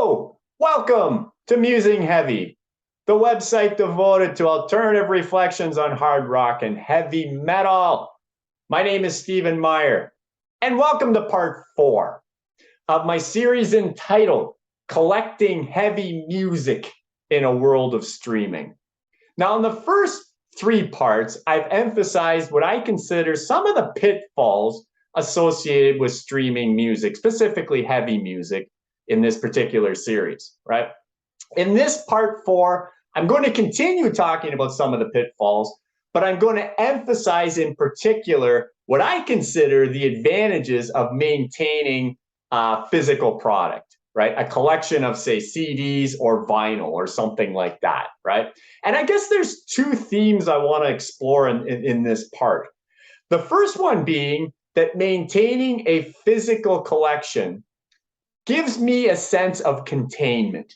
Hello, welcome to Musing Heavy, the website devoted to alternative reflections on hard rock and heavy metal. My name is Stephen Meyer, and welcome to part 4 of my series entitled Collecting Heavy Music in a World of Streaming. Now, in the first 3 parts, I've emphasized what I consider some of the pitfalls associated with streaming music, specifically heavy music, in this particular series, right? In this part 4, I'm going to continue talking about some of the pitfalls, but I'm going to emphasize in particular what I consider the advantages of maintaining a physical product, right? A collection of, say, CDs or vinyl or something like that, right? And I guess there's 2 themes I want to explore in this part. The first one being that maintaining a physical collection gives me a sense of containment.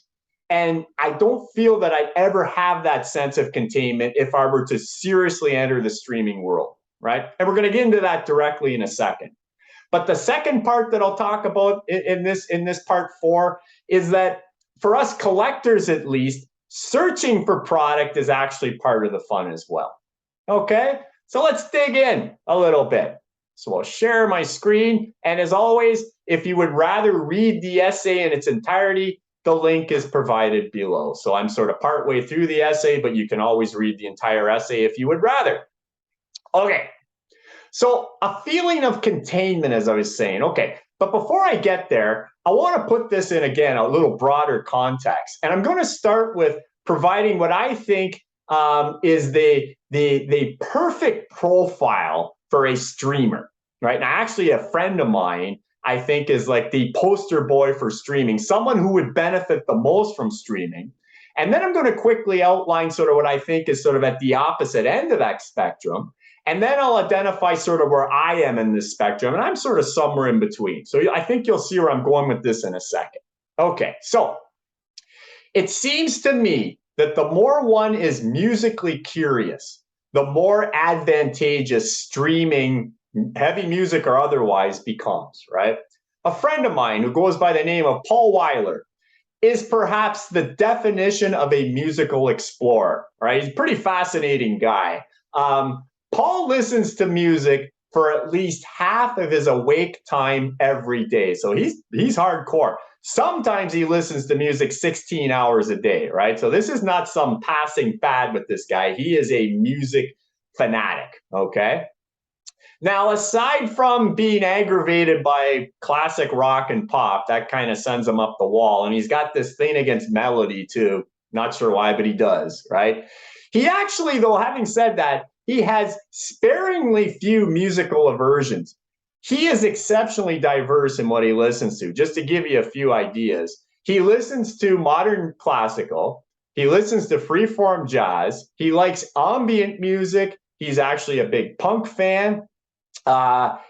And I don't feel that I ever have that sense of containment if I were to seriously enter the streaming world, right? And we're going to get into that directly in a second. But the second part that I'll talk about in this part 4 is that for us collectors, at least, searching for product is actually part of the fun as well. Okay, so let's dig in a little bit. So I'll share my screen. And as always, if you would rather read the essay in its entirety, the link is provided below. So I'm sort of partway through the essay, but you can always read the entire essay if you would rather. Okay, so a feeling of containment, as I was saying. Okay, but before I get there, I want to put this in, again, a little broader context. And I'm going to start with providing what I think is the perfect profile for a streamer, right? Now, actually, a friend of mine, I think, is like the poster boy for streaming, someone who would benefit the most from streaming. And then I'm going to quickly outline sort of what I think is sort of at the opposite end of that spectrum. And then I'll identify sort of where I am in this spectrum. And I'm sort of somewhere in between. So I think you'll see where I'm going with this in a second. Okay, so it seems to me that the more one is musically curious, the more advantageous streaming, heavy music or otherwise, becomes, right? A friend of mine who goes by the name of Paul Weiler is perhaps the definition of a musical explorer, right? He's a pretty fascinating guy. Paul listens to music for at least half of his awake time every day. So he's hardcore. Sometimes he listens to music 16 hours a day, right? So this is not some passing fad with this guy. He is a music fanatic, okay? Now, aside from being aggravated by classic rock and pop, that kind of sends him up the wall. And he's got this thing against melody too. Not sure why, but he does, right? He actually, though, having said that, he has sparingly few musical aversions. He is exceptionally diverse in what he listens to. Just to give you a few ideas, he listens to modern classical. He listens to freeform jazz. He likes ambient music. He's actually a big punk fan.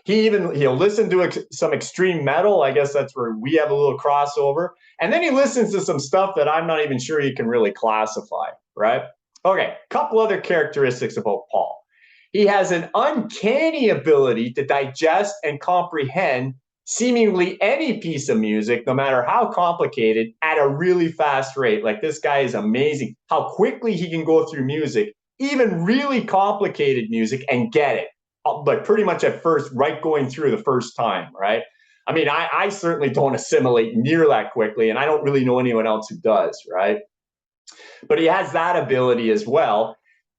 He'll listen to some extreme metal. I guess that's where we have a little crossover. And then he listens to some stuff that I'm not even sure you can really classify, right? Okay, a couple other characteristics about Paul. He has an uncanny ability to digest and comprehend seemingly any piece of music, no matter how complicated, at a really fast rate. Like, this guy is amazing how quickly he can go through music, even really complicated music, and get it. But pretty much at first, right going through the first time, right? I mean, I certainly don't assimilate near that quickly, and I don't really know anyone else who does, right? But he has that ability as well.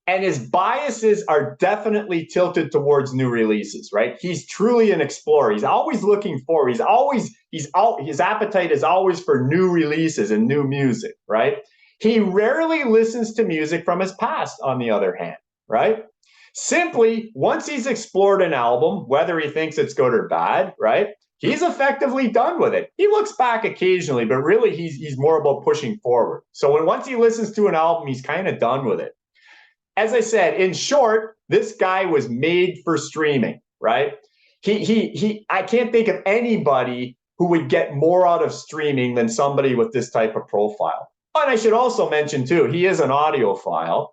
And his biases are definitely tilted towards new releases, right? He's truly an explorer. He's always looking forward. His appetite is always for new releases and new music, right? He rarely listens to music from his past, on the other hand, right? Simply, once he's explored an album, whether he thinks it's good or bad, right? He's effectively done with it. He looks back occasionally, but really he's more about pushing forward. So once he listens to an album, he's kind of done with it. As I said, in short, this guy was made for streaming, right? I can't think of anybody who would get more out of streaming than somebody with this type of profile. And I should also mention too, he is an audiophile.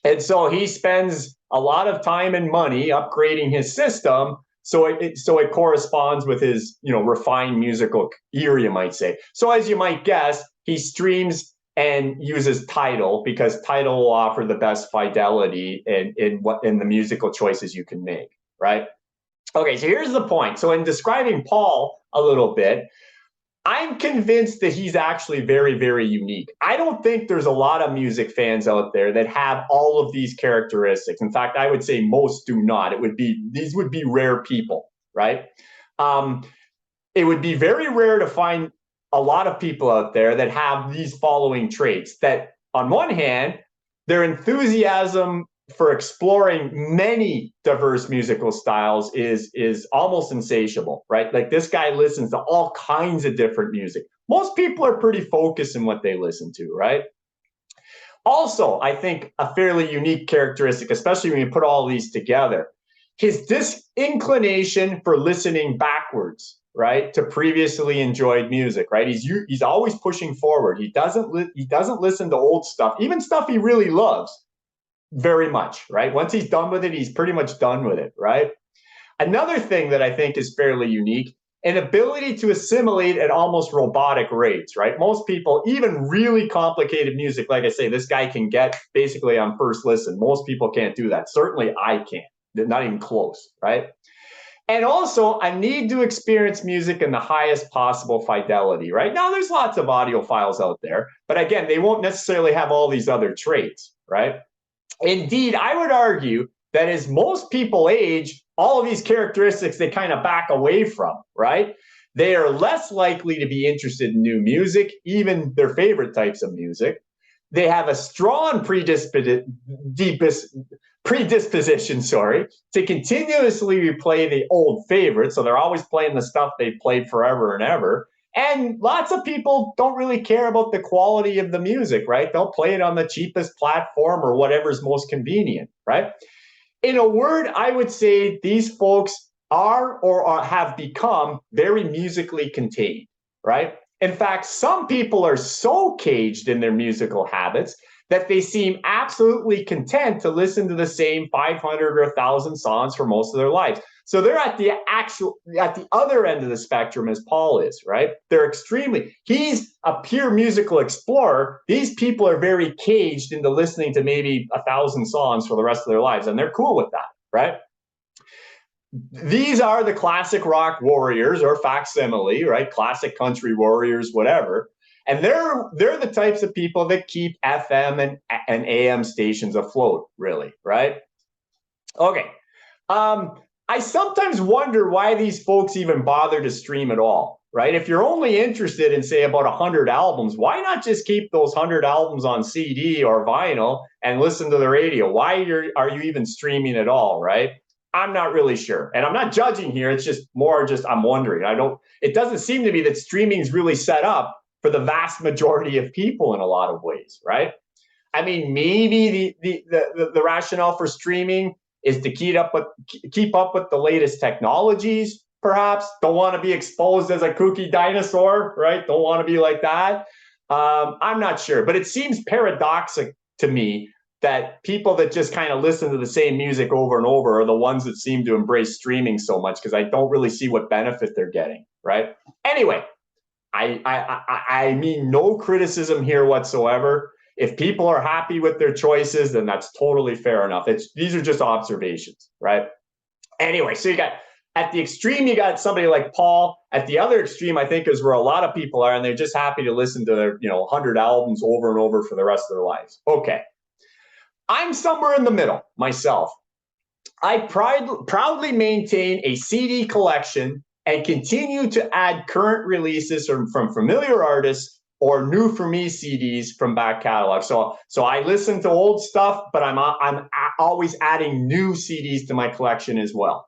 And so he spends a lot of time and money upgrading his system So it corresponds with his, refined musical ear, you might say. So as you might guess, he streams and uses Tidal because Tidal will offer the best fidelity in the musical choices you can make, right? Okay, so here's the point. So in describing Paul a little bit, I'm convinced that he's actually very, very unique. I don't think there's a lot of music fans out there that have all of these characteristics. In fact, I would say most do not. These would be rare people, right? It would be very rare to find a lot of people out there that have these following traits. That on one hand, their enthusiasm for exploring many diverse musical styles is almost insatiable, right? Like this guy listens to all kinds of different music. Most people are pretty focused in what they listen to, right? Also, I think a fairly unique characteristic, especially when you put all these together, his disinclination for listening backwards, right, to previously enjoyed music, right? He's always pushing forward. He doesn't listen to old stuff, even stuff he really loves very much, right? Once he's done with it, he's pretty much done with it, right? Another thing that I think is fairly unique, an ability to assimilate at almost robotic rates, right? Most people, even really complicated music, like I say, this guy can get basically on first listen. Most people can't do that. Certainly I can't, not even close, right? And also a need to experience music in the highest possible fidelity, right? Now, there's lots of audiophiles out there, but again, they won't necessarily have all these other traits, right? Indeed, I would argue that as most people age, all of these characteristics they kind of back away from, right? They are less likely to be interested in new music, even their favorite types of music. They have a strong predisposition, to continuously replay the old favorites. So they're always playing the stuff they've played forever and ever. And lots of people don't really care about the quality of the music, right? They'll play it on the cheapest platform or whatever's most convenient, right? In a word, I would say these folks are or have become very musically contained, right? In fact, some people are so caged in their musical habits that they seem absolutely content to listen to the same 500 or 1,000 songs for most of their lives. So they're at the other end of the spectrum as Paul is, right? He's a pure musical explorer. These people are very caged into listening to maybe 1,000 songs for the rest of their lives, and they're cool with that, right? These are the classic rock warriors or facsimile, right? Classic country warriors, whatever. And they're the types of people that keep FM and AM stations afloat, really, right? Okay. I sometimes wonder why these folks even bother to stream at all, right? If you're only interested in, say, about 100 albums, why not just keep those 100 albums on CD or vinyl and listen to the radio? Why are you even streaming at all, right? I'm not really sure. And I'm not judging here. It's just I'm wondering. It doesn't seem to me that streaming is really set up for the vast majority of people in a lot of ways, right? I mean, maybe the rationale for streaming is to keep up with the latest technologies, perhaps. Don't want to be exposed as a kooky dinosaur, right? Don't want to be like that. I'm not sure, but it seems paradoxical to me that people that just kind of listen to the same music over and over are the ones that seem to embrace streaming so much, because I don't really see what benefit they're getting, right? Anyway, I mean no criticism here whatsoever. If people are happy with their choices, then that's totally fair enough. These are just observations, right? Anyway, so at the extreme, you got somebody like Paul. At the other extreme, I think, is where a lot of people are, and they're just happy to listen to their 100 albums over and over for the rest of their lives. Okay. I'm somewhere in the middle myself. I proudly maintain a CD collection and continue to add current releases from familiar artists or new for me CDs from back catalog. So I listen to old stuff, but I'm always adding new CDs to my collection as well.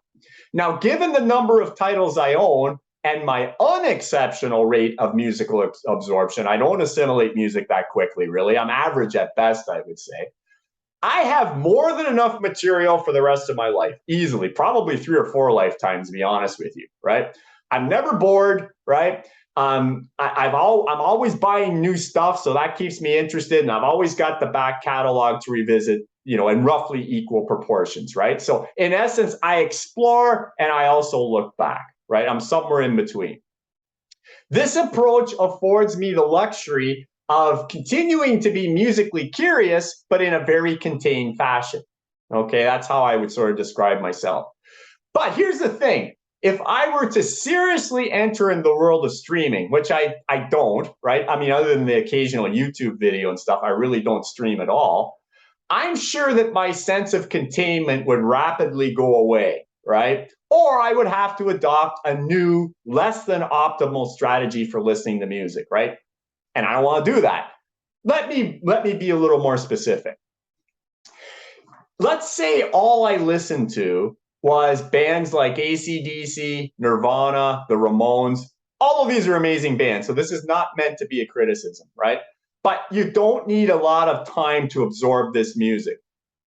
Now, given the number of titles I own and my unexceptional rate of musical absorption, I don't assimilate music that quickly, really. I'm average at best, I would say. I have more than enough material for the rest of my life, easily, probably 3 or 4 lifetimes, to be honest with you, right? I'm never bored, right? I'm always buying new stuff, so that keeps me interested, and I've always got the back catalog to revisit in roughly equal proportions, right? So in essence, I explore and I also look back, right? I'm somewhere in between. This approach affords me the luxury of continuing to be musically curious, but in a very contained fashion. Okay, that's how I would sort of describe myself. But here's the thing. If I were to seriously enter in the world of streaming, which I don't, right? I mean, other than the occasional YouTube video and stuff, I really don't stream at all. I'm sure that my sense of containment would rapidly go away, right? Or I would have to adopt a new, less than optimal strategy for listening to music, right? And I don't want to do that. Let me be a little more specific. Let's say all I listened to was bands like AC/DC, Nirvana, the Ramones. All of these are amazing bands, so this is not meant to be a criticism, right? But you don't need a lot of time to absorb this music.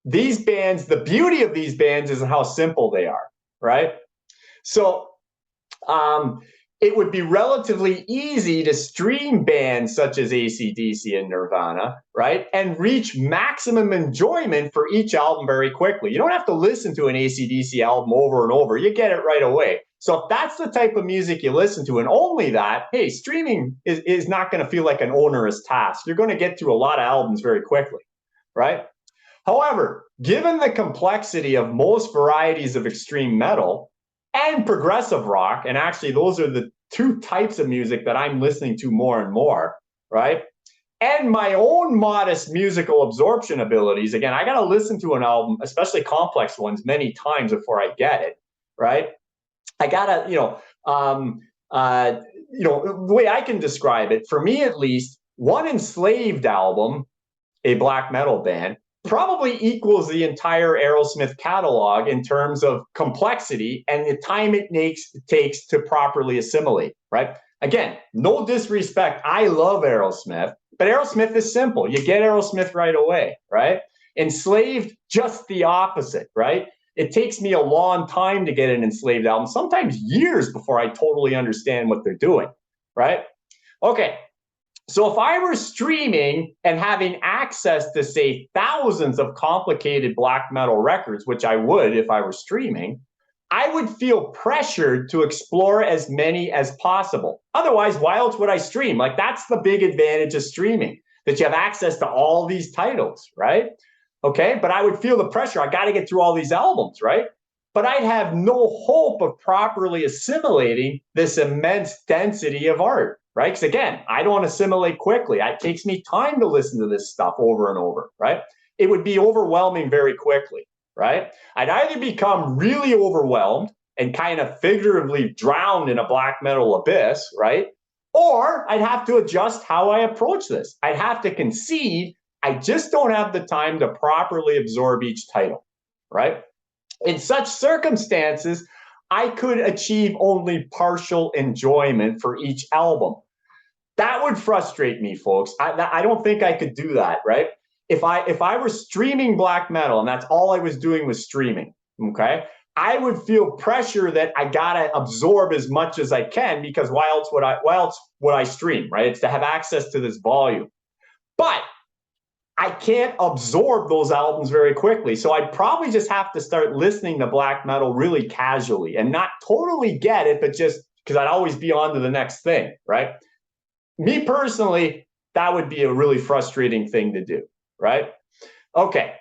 These bands, the beauty of these bands is how simple they are, right? So it would be relatively easy to stream bands such as AC/DC and Nirvana, right? And reach maximum enjoyment for each album very quickly. You don't have to listen to an AC/DC album over and over. You get it right away. So if that's the type of music you listen to, and only that, hey, streaming is not going to feel like an onerous task. You're going to get through a lot of albums very quickly, right? However, given the complexity of most varieties of extreme metal and progressive rock, and actually those are the two types of music that I'm listening to more and more, right? And my own modest musical absorption abilities, again, I got to listen to an album, especially complex ones, many times before I get it, right? I got to, the way I can describe it, for me at least, one Enslaved album, a black metal band, probably equals the entire Aerosmith catalog in terms of complexity and the time it takes to properly assimilate, right? Again, no disrespect. I love Aerosmith, but Aerosmith is simple. You get Aerosmith right away, right? Enslaved, just the opposite, right? It takes me a long time to get an Enslaved album, sometimes years before I totally understand what they're doing, right? Okay. So if I were streaming and having access to, say, thousands of complicated black metal records, which I would if I were streaming, I would feel pressured to explore as many as possible. Otherwise, why else would I stream? Like, that's the big advantage of streaming, that you have access to all these titles, right? Okay, but I would feel the pressure. I got to get through all these albums, right? But I'd have no hope of properly assimilating this immense density of art, right? Because again, I don't assimilate quickly. It takes me time to listen to this stuff over and over, right? It would be overwhelming very quickly, right? I'd either become really overwhelmed and kind of figuratively drowned in a black metal abyss, right? Or I'd have to adjust how I approach this. I'd have to concede I just don't have the time to properly absorb each title, right? In such circumstances, I could achieve only partial enjoyment for each album. That would frustrate me, folks. I don't think I could do that, right? If I were streaming black metal and that's all I was doing was streaming, okay, I would feel pressure that I gotta absorb as much as I can, because why else would I stream, right? It's to have access to this volume. But I can't absorb those albums very quickly. So I'd probably just have to start listening to black metal really casually and not totally get it, but just because I'd always be on to the next thing, right? Me personally, that would be a really frustrating thing to do, right? Okay.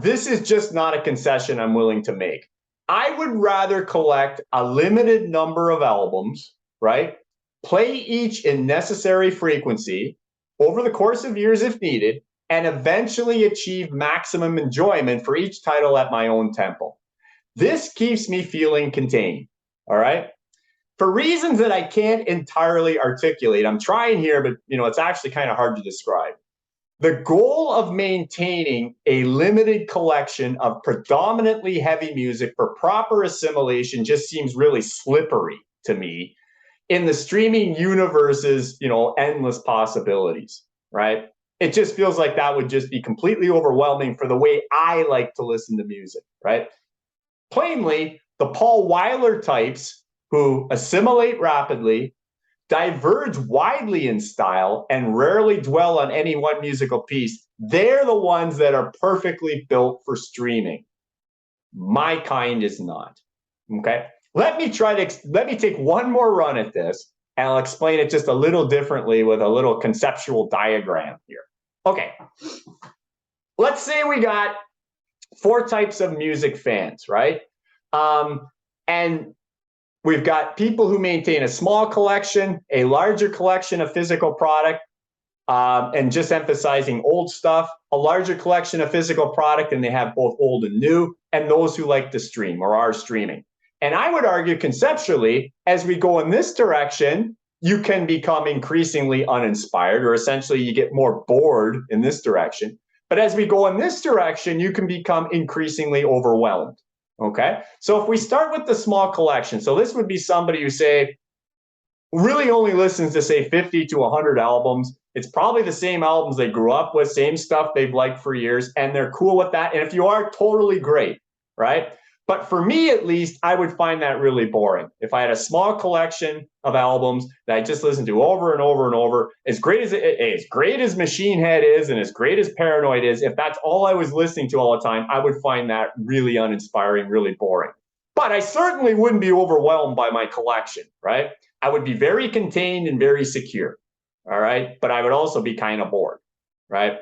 This is just not a concession I'm willing to make. I would rather collect a limited number of albums, right? Play each in necessary frequency over the course of years if needed, and eventually achieve maximum enjoyment for each title at my own tempo. This keeps me feeling contained, all right? For reasons that I can't entirely articulate, I'm trying here, but it's actually kind of hard to describe. The goal of maintaining a limited collection of predominantly heavy music for proper assimilation just seems really slippery to me in the streaming universe's, endless possibilities, right? It just feels like that would just be completely overwhelming for the way I like to listen to music, right? Plainly, the Paul Weiler types who assimilate rapidly, diverge widely in style, and rarely dwell on any one musical piece, they're the ones that are perfectly built for streaming. My kind is not. Okay. Let me take one more run at this, and I'll explain it just a little differently with a little conceptual diagram here. Okay. Let's say we got 4 types of music fans, right? And we've got people who maintain a small collection, a larger collection of physical product, and just emphasizing old stuff, a larger collection of physical product, and they have both old and new, and those who like to stream or are streaming. And I would argue conceptually, as we go in this direction, you can become increasingly uninspired, or essentially you get more bored in this direction. But as we go in this direction, you can become increasingly overwhelmed. Okay. So if we start with the small collection, so this would be somebody who say really only listens to say 50 to 100 albums. It's probably the same albums they grew up with, same stuff they've liked for years, and they're cool with that. And if you are, totally great, right? But for me, at least, I would find that really boring. If I had a small collection of albums that I just listened to over and over and over, as great as Machine Head is and as great as Paranoid is, if that's all I was listening to all the time, I would find that really uninspiring, really boring. But I certainly wouldn't be overwhelmed by my collection, right? I would be very contained and very secure, all right? But I would also be kind of bored, right?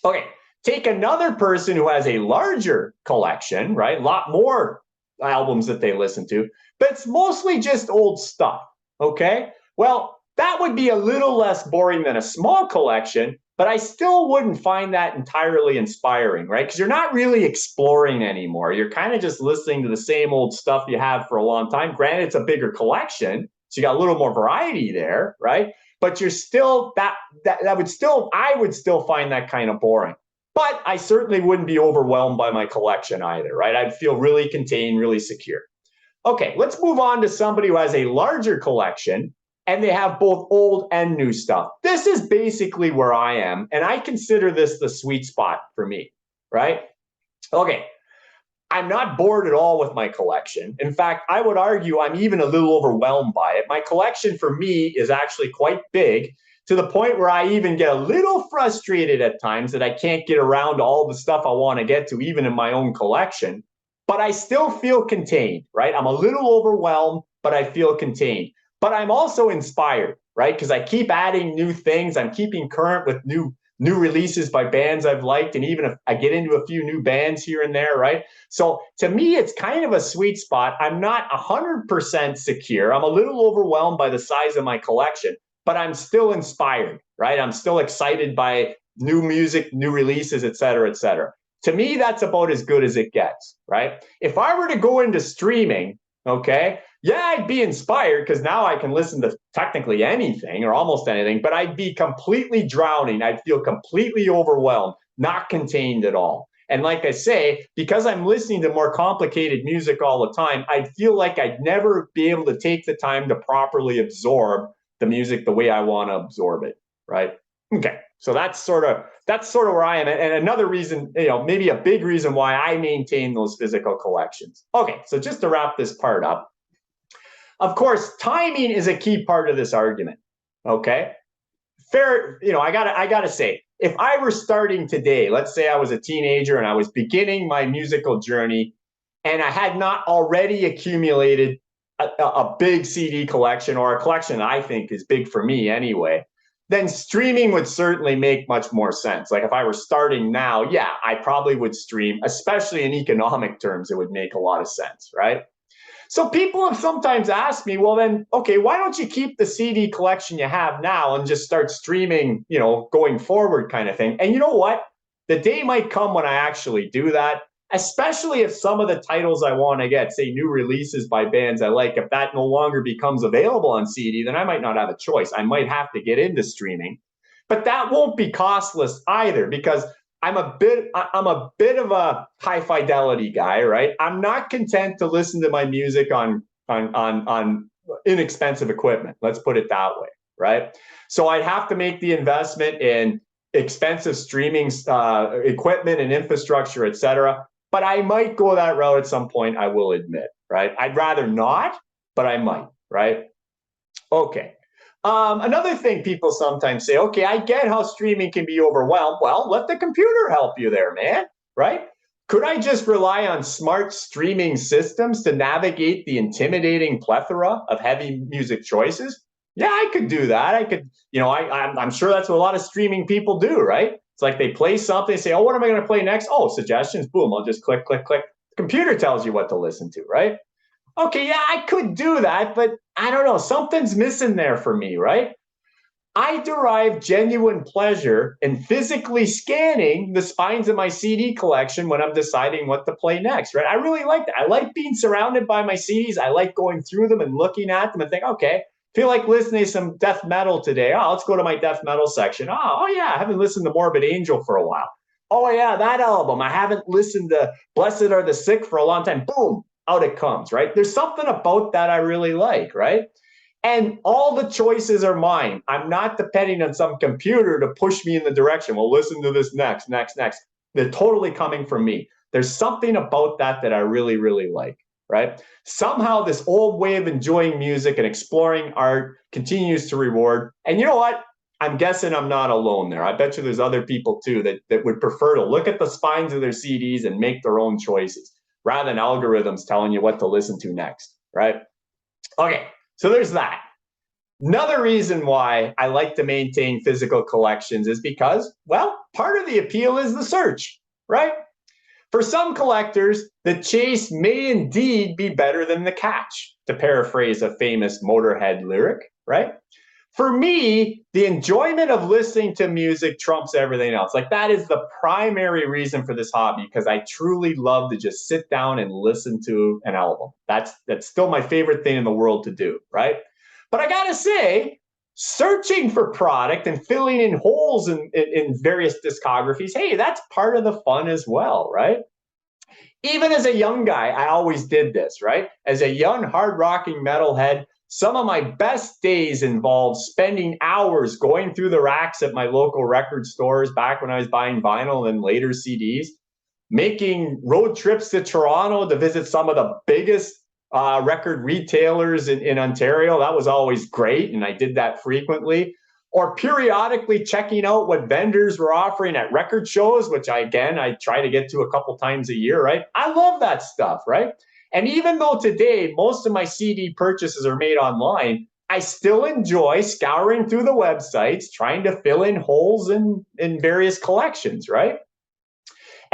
Okay. Take another person who has a larger collection, right? A lot more albums that they listen to, but it's mostly just old stuff, okay? Well, that would be a little less boring than a small collection, but I still wouldn't find that entirely inspiring, right? Because you're not really exploring anymore. You're kind of just listening to the same old stuff you have for a long time. Granted, it's a bigger collection, so you got a little more variety there, right? But you're still, I would still find that kind of boring. But I certainly wouldn't be overwhelmed by my collection either, right? I'd feel really contained, really secure. Okay, let's move on to somebody who has a larger collection and they have both old and new stuff. This is basically where I am, and I consider this the sweet spot for me, right? Okay, I'm not bored at all with my collection. In fact, I would argue I'm even a little overwhelmed by it. My collection for me is actually quite big, to the point where I even get a little frustrated at times that I can't get around to all the stuff I want to get to, even in my own collection. But I still feel contained, right? I'm a little overwhelmed, but I feel contained. But I'm also inspired, right? Because I keep adding new things. I'm keeping current with new releases by bands I've liked, and even if I get into a few new bands here and there, right? So to me, it's kind of a sweet spot. I'm not 100% secure. I'm a little overwhelmed by the size of my collection, but I'm still inspired, right? I'm still excited by new music, new releases, et cetera, et cetera. To me, that's about as good as it gets, right? If I were to go into streaming, okay, yeah, I'd be inspired because now I can listen to technically anything or almost anything, but I'd be completely drowning. I'd feel completely overwhelmed, not contained at all. And like I say, because I'm listening to more complicated music all the time, I'd feel like I'd never be able to take the time to properly absorb the music the way I want to absorb it, right? Okay, so that's sort of where I am. And another reason, maybe a big reason why I maintain those physical collections. Okay, so just to wrap this part up, of course, timing is a key part of this argument. Okay, fair. I gotta say, if I were starting today, let's say I was a teenager and I was beginning my musical journey, and I had not already accumulated a big CD collection, or a collection I think is big for me anyway, then streaming would certainly make much more sense. Like if I were starting now, yeah, I probably would stream, especially in economic terms, it would make a lot of sense, right? So people have sometimes asked me, well then, okay, why don't you keep the CD collection you have now and just start streaming, going forward kind of thing. And you know what? The day might come when I actually do that, especially if some of the titles I want to get, say new releases by bands I like, if that no longer becomes available on CD, then I might not have a choice. I might have to get into streaming. But that won't be costless either, because I'm a bit of a high fidelity guy, right? I'm not content to listen to my music on inexpensive equipment. Let's put it that way, right? So I'd have to make the investment in expensive streaming equipment and infrastructure, et cetera. But I might go that route at some point, I will admit, right? I'd rather not, but I might, right? Okay. Another thing people sometimes say, okay, I get how streaming can be overwhelmed. Well, let the computer help you there, man, right? Could I just rely on smart streaming systems to navigate the intimidating plethora of heavy music choices? Yeah, I could do that. I could, I'm sure that's what a lot of streaming people do, right? It's like they play something, say, oh, what am I going to play next? Oh, suggestions, boom, I'll just click, click, click. The computer tells you what to listen to, right? Okay, yeah, I could do that, but I don't know, something's missing there for me, right? I derive genuine pleasure in physically scanning the spines of my CD collection when I'm deciding what to play next, right? I really like that. I like being surrounded by my CDs. I like going through them and looking at them and think, okay, feel like listening to some death metal today. Oh, let's go to my death metal section. Oh yeah, I haven't listened to Morbid Angel for a while. Oh yeah, that album. I haven't listened to Blessed Are the Sick for a long time. Boom, out it comes, right? There's something about that I really like, right? And all the choices are mine. I'm not depending on some computer to push me in the direction. Well, listen to this next, next, next. They're totally coming from me. There's something about that that I really, really like, right? Somehow this old way of enjoying music and exploring art continues to reward. And you know what? I'm guessing I'm not alone there. I bet you there's other people too that would prefer to look at the spines of their CDs and make their own choices rather than algorithms telling you what to listen to next, right? Okay, so there's that. Another reason why I like to maintain physical collections is because, well, part of the appeal is the search, right? For some collectors, the chase may indeed be better than the catch, to paraphrase a famous Motorhead lyric, right? For me, the enjoyment of listening to music trumps everything else. Like that is the primary reason for this hobby because I truly love to just sit down and listen to an album. That's still my favorite thing in the world to do, right? But I gotta say, searching for product and filling in holes in various discographies, hey, that's part of the fun as well, right? Even as a young guy, I always did this, right? As a young hard rocking metalhead, some of my best days involved spending hours going through the racks at my local record stores back when I was buying vinyl and later CDs, making road trips to Toronto to visit some of the biggest record retailers in Ontario. That was always great, and I did that frequently. Or periodically checking out what vendors were offering at record shows, which I try to get to a couple times a year, right? I love that stuff, right? And even though today most of my CD purchases are made online, I still enjoy scouring through the websites, trying to fill in holes in various collections, right?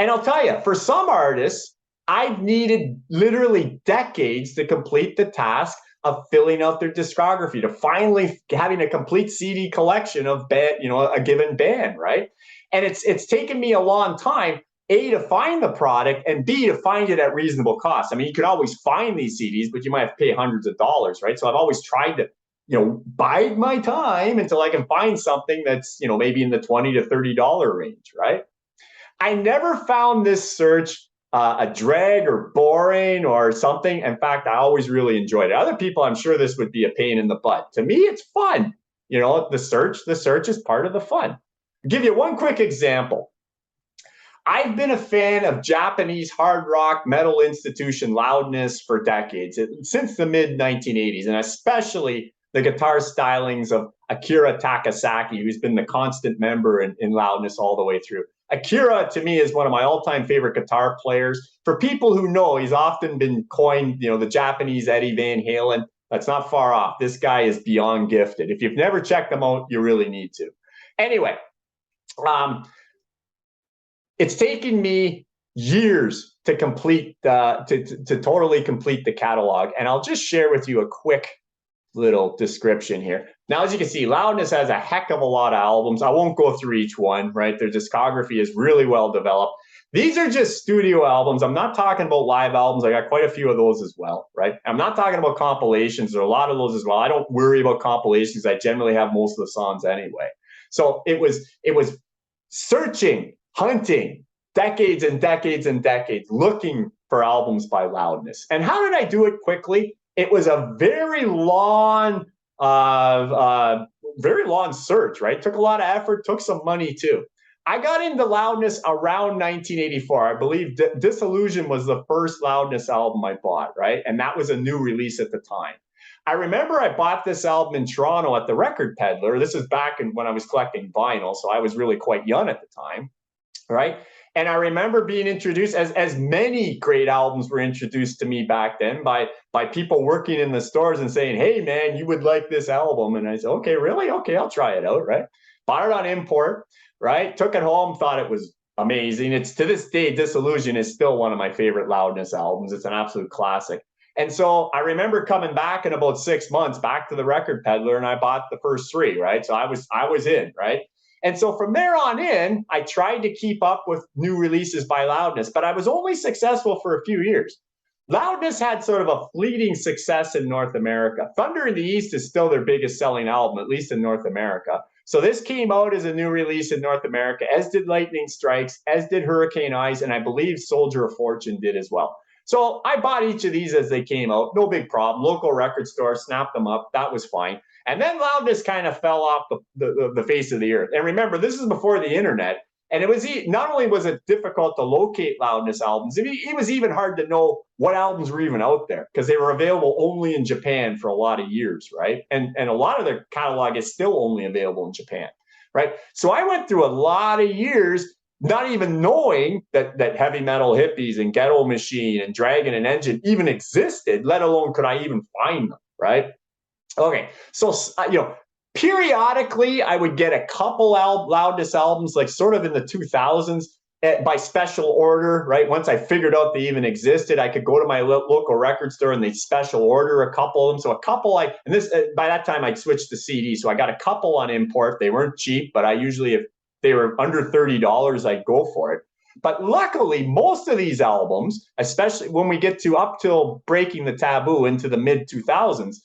And I'll tell you, for some artists, I've needed literally decades to complete the task of filling out their discography, to finally having a complete CD collection of a given band, right? And it's taken me a long time, A, to find the product, and B, to find it at reasonable cost. I mean, you can always find these CDs, but you might have to pay hundreds of dollars, right? So I've always tried to, bide my time until I can find something that's, maybe in the $20 to $30 range, right? I never found this search a drag or boring or something. In fact, I always really enjoyed it. Other people, I'm sure this would be a pain in the butt. To me, it's fun. The search is part of the fun. I'll give you one quick example. I've been a fan of Japanese hard rock metal institution Loudness for decades, since the mid 1980s, and especially the guitar stylings of Akira Takasaki, who's been the constant member in Loudness all the way through. Akira, to me, is one of my all-time favorite guitar players. For people who know, he's often been coined, the Japanese Eddie Van Halen. That's not far off. This guy is beyond gifted. If you've never checked him out, you really need to. Anyway, it's taken me years to complete to totally complete the catalog, and I'll just share with you a quick little description here. Now, as you can see, Loudness has a heck of a lot of albums. I won't go through each one, right? Their discography is really well developed. These are just studio albums. I'm not talking about live albums. I got quite a few of those as well, right? I'm not talking about compilations. There are a lot of those as well. I don't worry about compilations. I generally have most of the songs anyway. So it was searching, hunting, decades and decades and decades, looking for albums by Loudness. And how did I do it quickly? It was a very long search, right? Took a lot of effort, took some money too. I got into Loudness around 1984. I believe Disillusion was the first Loudness album I bought, right? And that was a new release at the time. I remember I bought this album in Toronto at the Record Peddler. This is back when I was collecting vinyl, so I was really quite young at the time, right? And I remember being introduced, as many great albums were introduced to me back then by people working in the stores and saying, "Hey man, you would like this album." And I said, "Okay, really? Okay, I'll try it out," right? Bought it on import, right? Took it home, thought it was amazing. It's to this day, Disillusion is still one of my favorite Loudness albums. It's an absolute classic. And so I remember coming back in about 6 months back to the Record Peddler, and I bought the first three, right? So I was in, right? And so from there on in, I tried to keep up with new releases by Loudness, but I was only successful for a few years. Loudness had sort of a fleeting success in North America. Thunder in the East is still their biggest selling album, at least in North America. So this came out as a new release in North America, as did Lightning Strikes, as did Hurricane Eyes, and I believe Soldier of Fortune did as well. So I bought each of these as they came out, no big problem. Local record store, snapped them up, that was fine. And then Loudness kind of fell off the face of the earth. And remember, this is before the internet. And it was not only was it difficult to locate Loudness albums, it was even hard to know what albums were even out there because they were available only in Japan for a lot of years, right? And a lot of their catalog is still only available in Japan, right? So I went through a lot of years not even knowing that heavy metal hippies and Ghetto Machine and Dragon and Engine even existed, let alone could I even find them, right? Okay, so periodically I would get a couple Loudness albums, like sort of in the 2000s, by special order, right? Once I figured out they even existed, I could go to my local record store and they'd special order a couple of them. So a couple, by that time I'd switched to CD, so I got a couple on import. They weren't cheap, but I usually, if they were under $30, I'd go for it. But luckily, most of these albums, especially when we get to up till Breaking the Taboo into the mid 2000s,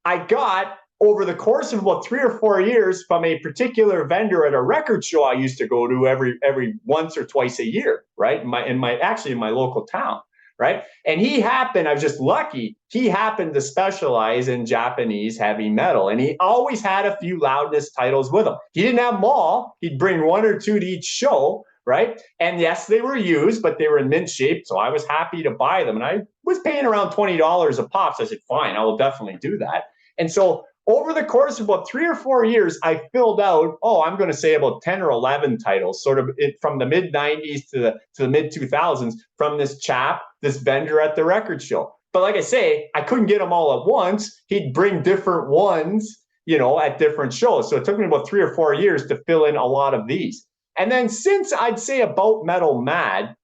I got over the course of about 3 or 4 years from a particular vendor at a record show I used to go to every once or twice a year, right? In my local town, right? And I was just lucky, he happened to specialize in Japanese heavy metal, and he always had a few Loudness titles with him. He didn't have them all. He'd bring 1 or 2 to each show, right? And yes, they were used, but they were in mint shape, so I was happy to buy them. And I was paying around $20 a pop, so I said, fine, I will definitely do that. And so over the course of about 3 or 4 years, I filled out, I'm going to say about 10 or 11 titles, sort of from the mid 90s to the mid 2000s, from this vendor at the record show. But like I say, I couldn't get them all at once. He'd bring different ones, at different shows. So it took me about 3 or 4 years to fill in a lot of these. And then since I'd say about Metal Mad,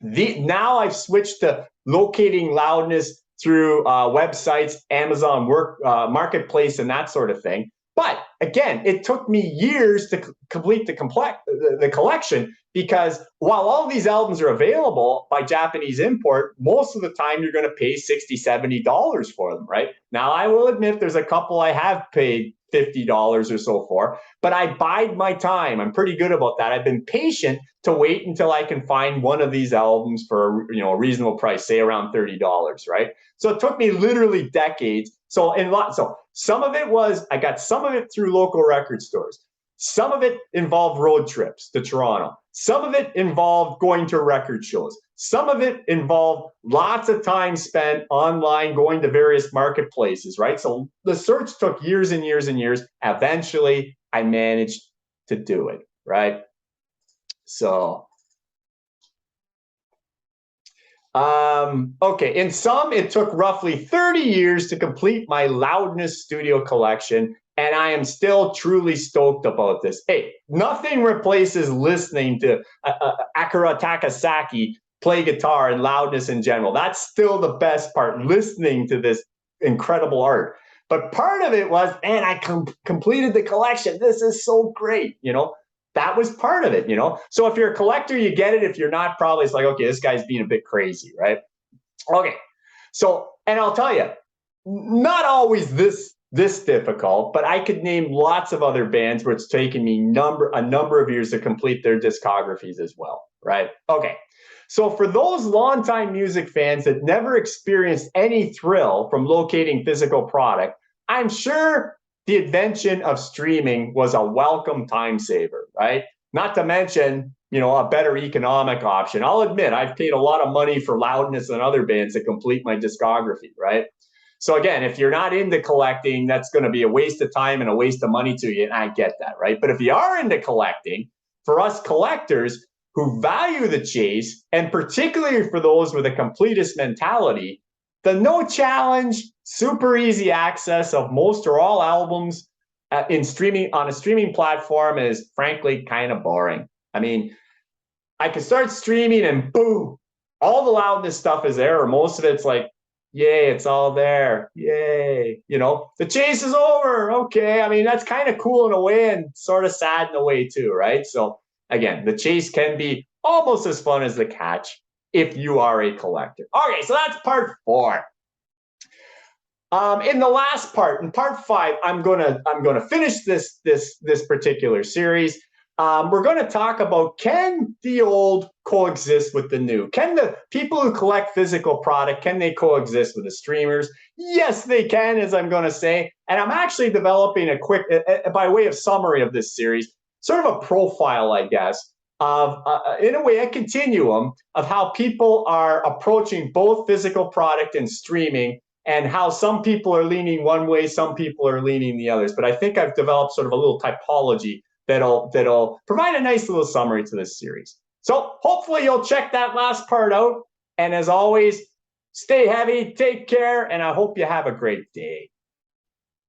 now I've switched to locating Loudness through websites, Amazon Marketplace, and that sort of thing. But again, it took me years to complete the collection, because while all these albums are available by Japanese import, most of the time you're going to pay $60, $70 for them, right? Now, I will admit there's a couple I have paid $50 or so for, but I bide my time. I'm pretty good about that. I've been patient to wait until I can find one of these albums for a reasonable price, say around $30, right? So it took me literally decades. So some of it was, I got some of it through local record stores. Some of it involved road trips to Toronto. Some of it involved going to record shows. Some of it involved lots of time spent online, going to various marketplaces, right? So the search took years and years and years. Eventually, I managed to do it, right? So, okay. In sum, it took roughly 30 years to complete my Loudness studio collection, and I am still truly stoked about this. Hey, nothing replaces listening to Akira Takasaki play guitar and Loudness in general. That's still the best part, listening to this incredible art. But part of it was, man, I completed the collection. This is so great, That was part of it, So if you're a collector, you get it. If you're not, probably it's like, okay, this guy's being a bit crazy, right? Okay. So, and I'll tell you, not always this difficult, but I could name lots of other bands where it's taken me a number of years to complete their discographies as well, right? Okay. So for those longtime music fans that never experienced any thrill from locating physical product, I'm sure the invention of streaming was a welcome time saver, right? Not to mention, a better economic option. I'll admit, I've paid a lot of money for Loudness and other bands to complete my discography, right? So again, if you're not into collecting, that's going to be a waste of time and a waste of money to you. And I get that, right? But if you are into collecting, for us collectors who value the chase, and particularly for those with a completist mentality, the no challenge, super easy access of most or all albums in streaming on a streaming platform is frankly kind of boring. I mean, I can start streaming and boom, all the Loudness stuff is there, or most of it's like, yay, it's all there. Yay. The chase is over. Okay. I mean, that's kind of cool in a way and sort of sad in a way too, right? So again, the chase can be almost as fun as the catch if you are a collector. Okay, so that's part 4. In the last part, in part 5, I'm gonna finish this particular series. We're going to talk about, can the old coexist with the new? Can the people who collect physical product, can they coexist with the streamers? Yes, they can, as I'm going to say. And I'm actually developing a quick, by way of summary of this series, sort of a profile, I guess, of, in a way, a continuum of how people are approaching both physical product and streaming, and how some people are leaning one way, some people are leaning the others. But I think I've developed sort of a little typology that'll provide a nice little summary to this series. So hopefully you'll check that last part out. And as always, stay heavy, take care, and I hope you have a great day.